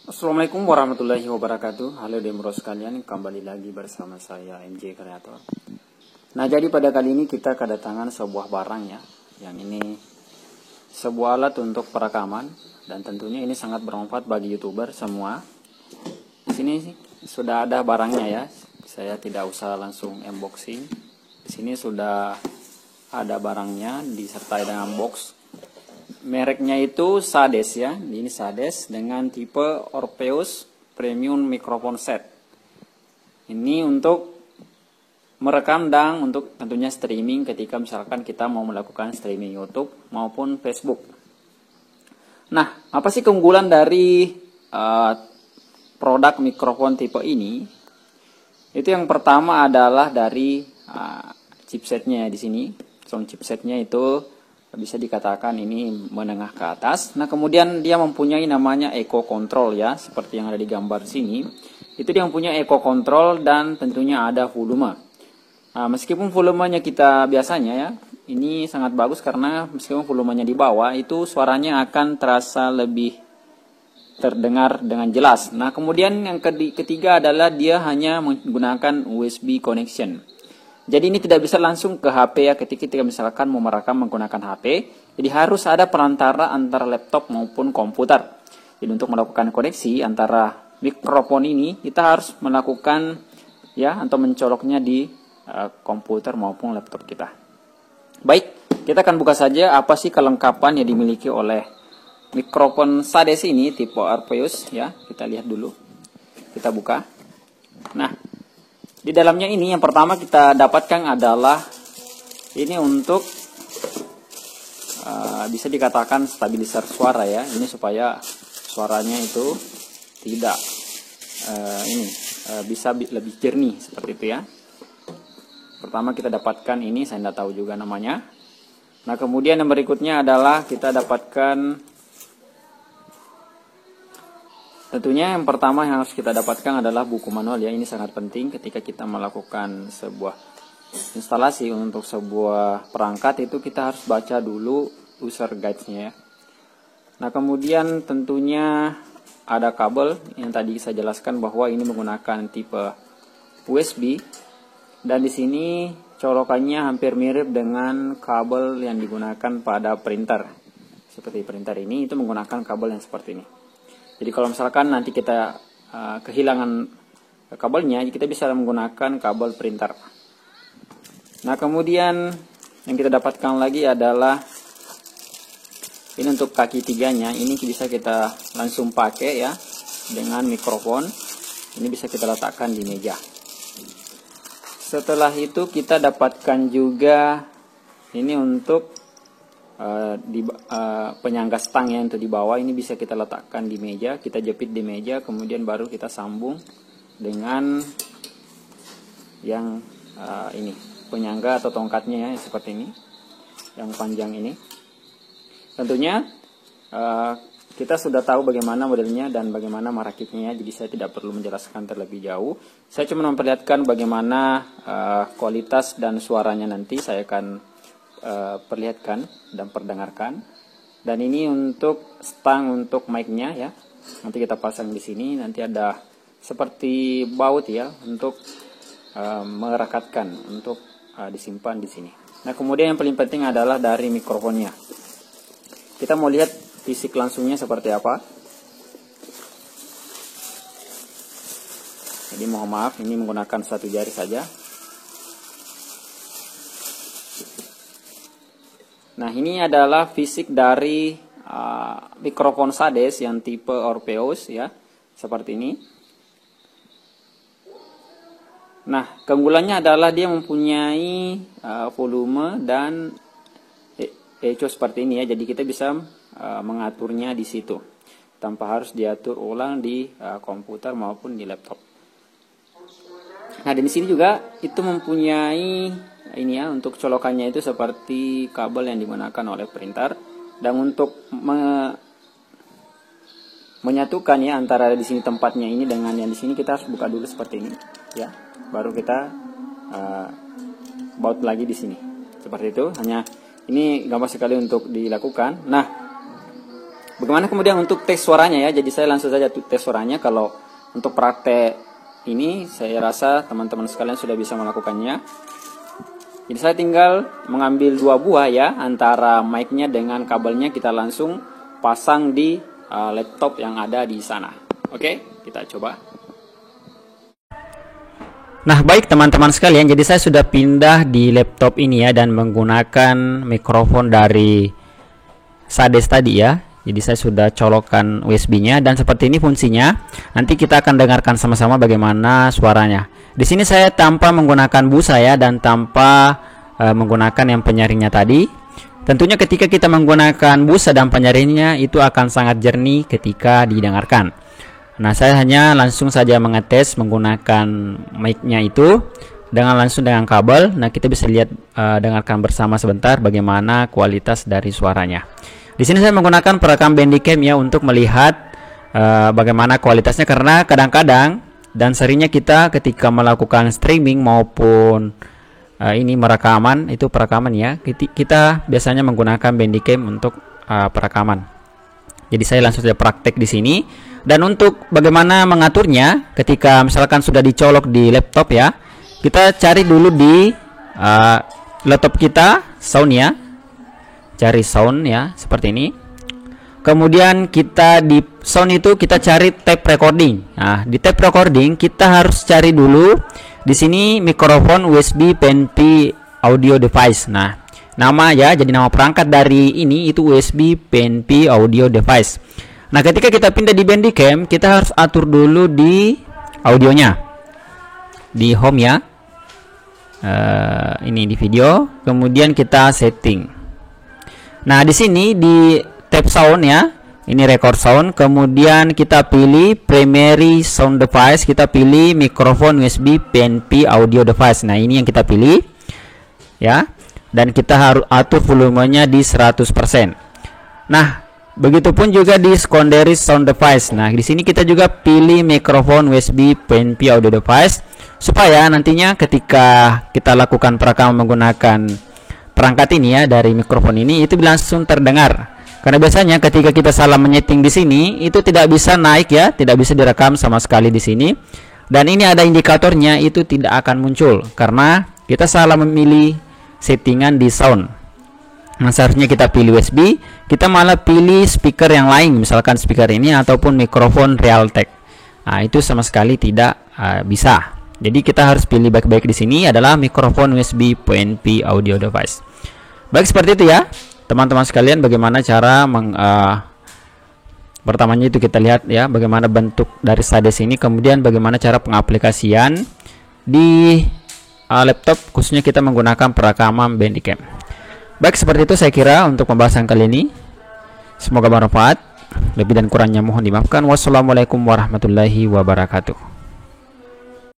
Assalamualaikum warahmatullahi wabarakatuh. Halo Demro sekalian, kembali lagi bersama saya MJ Kreator. Nah, jadi pada kali ini kita kedatangan sebuah barang ya. Yang ini sebuah alat untuk perekaman dan tentunya ini sangat bermanfaat bagi YouTuber semua. Di sini sudah ada barangnya ya. Saya tidak usah langsung unboxing. Di sini sudah ada barangnya disertai dengan box. Mereknya itu Sades ya, ini Sades dengan tipe Orpheus Premium Microphone Set. Ini untuk merekam dan untuk tentunya streaming ketika misalkan kita mau melakukan streaming YouTube maupun Facebook. Nah, apa sih keunggulan dari produk mikrofon tipe ini? Itu yang pertama adalah dari chipsetnya di sini. Sound chipsetnya itu bisa dikatakan ini menengah ke atas. Nah, kemudian dia mempunyai namanya echo control ya, seperti yang ada di gambar sini. Itu dia mempunyai echo control dan tentunya ada volume. Nah, meskipun volumenya kita biasanya ya, ini sangat bagus karena meskipun volumenya di bawah, itu suaranya akan terasa lebih terdengar dengan jelas. Nah, kemudian yang ketiga adalah dia hanya menggunakan USB connection. Jadi ini tidak bisa langsung ke HP ya ketika misalkan mau merekam menggunakan HP. Jadi harus ada perantara antara laptop maupun komputer. Jadi untuk melakukan koneksi antara mikrofon ini kita harus melakukan ya atau mencoloknya di komputer maupun laptop kita. Baik, kita akan buka saja apa sih kelengkapan yang dimiliki oleh mikrofon Sades ini tipe Orpheus ya. Kita lihat dulu. Kita buka. Nah, di dalamnya ini yang pertama kita dapatkan adalah ini untuk bisa dikatakan stabilizer suara ya. Ini supaya suaranya itu tidak bisa lebih jernih seperti itu ya. Pertama kita dapatkan ini, saya tidak tahu juga namanya. Nah, kemudian yang berikutnya adalah kita dapatkan tentunya yang pertama yang harus kita dapatkan adalah buku manual ya. Ini sangat penting ketika kita melakukan sebuah instalasi untuk sebuah perangkat, itu kita harus baca dulu user guides-nya ya. Nah, kemudian tentunya ada kabel yang tadi saya jelaskan bahwa ini menggunakan tipe USB dan di sini colokannya hampir mirip dengan kabel yang digunakan pada printer. Seperti printer ini itu menggunakan kabel yang seperti ini. Jadi kalau misalkan nanti kita kehilangan kabelnya, kita bisa menggunakan kabel printer. Nah, kemudian yang kita dapatkan lagi adalah ini untuk kaki tiganya. Ini bisa kita langsung pakai ya dengan mikrofon. Ini bisa kita letakkan di meja. Setelah itu kita dapatkan juga ini untuk penyangga stang ya, untuk di bawah ini bisa kita letakkan di meja, kita jepit di meja, kemudian baru kita sambung dengan yang ini penyangga atau tongkatnya ya, seperti ini yang panjang ini. Tentunya kita sudah tahu bagaimana modelnya dan bagaimana merakitnya ya, jadi saya tidak perlu menjelaskan terlebih jauh. Saya cuma memperlihatkan bagaimana kualitas dan suaranya nanti saya akan perlihatkan dan perdengarkan. Dan ini untuk stang untuk mic-nya ya. Nanti kita pasang di sini, nanti ada seperti baut ya untuk merekatkan untuk disimpan di sini. Nah, kemudian yang paling penting adalah dari mikrofonnya. Kita mau lihat fisik langsungnya seperti apa. Jadi mohon maaf, ini menggunakan satu jari saja. Nah, ini adalah fisik dari mikrofon Sades yang tipe Orpheus ya, seperti ini. Nah, keunggulannya adalah dia mempunyai volume dan echo seperti ini ya. Jadi kita bisa mengaturnya di situ tanpa harus diatur ulang di komputer maupun di laptop. Nah, di sini juga itu mempunyai ini ya, untuk colokannya itu seperti kabel yang digunakan oleh printer, dan untuk menyatukan ya antara di sini tempatnya ini dengan yang di sini, kita harus buka dulu seperti ini ya, baru kita baut lagi di sini seperti itu. Hanya ini gampang sekali untuk dilakukan. Nah, Bagaimana kemudian untuk tes suaranya ya? Jadi saya langsung saja tes suaranya. Kalau untuk praktek ini saya rasa teman-teman sekalian sudah bisa melakukannya. Jadi saya tinggal mengambil 2 buah ya, antara mic-nya dengan kabelnya kita langsung pasang di laptop yang ada di sana. Oke, kita coba. Nah, baik teman-teman sekalian, jadi saya sudah pindah di laptop ini ya, dan menggunakan mikrofon dari Sades tadi ya. Jadi saya sudah colokkan USB-nya dan seperti ini fungsinya. Nanti kita akan dengarkan sama-sama bagaimana suaranya. Di sini saya tanpa menggunakan busa ya, dan tanpa menggunakan yang penyaringnya tadi. Tentunya ketika kita menggunakan busa dan penyaringnya itu akan sangat jernih ketika didengarkan. Nah, saya hanya langsung saja mengetes menggunakan mic-nya itu langsung dengan kabel. Nah, kita bisa lihat dengarkan bersama sebentar bagaimana kualitas dari suaranya. Di sini saya menggunakan perekam Bandicam ya untuk melihat bagaimana kualitasnya, karena kadang-kadang dan seringnya kita ketika melakukan streaming maupun ini perekaman ya, kita biasanya menggunakan Bandicam untuk perekaman. Jadi saya langsung saja praktek di sini. Dan untuk bagaimana mengaturnya ketika misalkan sudah dicolok di laptop ya, kita cari dulu di laptop kita sound ya. Cari sound ya, seperti ini. Kemudian kita di sound itu kita cari tape recording. Nah, di tape recording kita harus cari dulu di sini mikrofon USB PNP audio device. Nah, nama ya, jadi nama perangkat dari ini itu USB PNP audio device. Nah, ketika kita pindah di Bandicam, kita harus atur dulu di audionya. Di home ya. Ini di video, kemudian kita setting. Nah, di sini di tab sound ya, ini record sound, kemudian kita pilih primary sound device, kita pilih mikrofon USB PNP audio device. Nah, ini yang kita pilih ya, dan kita harus atur volumenya di 100%. Nah, begitupun juga di secondary sound device. Nah, di sini kita juga pilih mikrofon USB PNP audio device supaya nantinya ketika kita lakukan perekaman menggunakan perangkat ini ya, dari mikrofon ini itu langsung terdengar. Karena biasanya ketika kita salah menyeting di sini itu tidak bisa naik ya, tidak bisa direkam sama sekali di sini. Dan ini ada indikatornya, itu tidak akan muncul karena kita salah memilih settingan di sound. Nah, seharusnya kita pilih USB, kita malah pilih speaker yang lain, misalkan speaker ini ataupun mikrofon Realtek. Nah, itu sama sekali tidak bisa. Jadi kita harus pilih baik-baik di sini adalah mikrofon USB PNP audio device. Baik, seperti itu ya teman-teman sekalian, bagaimana cara pertamanya itu kita lihat ya bagaimana bentuk dari Sades ini, kemudian bagaimana cara pengaplikasian di laptop khususnya kita menggunakan perekaman Bandicam. Baik, seperti itu saya kira untuk pembahasan kali ini. Semoga bermanfaat. Lebih dan kurangnya mohon dimaafkan. Wassalamualaikum warahmatullahi wabarakatuh.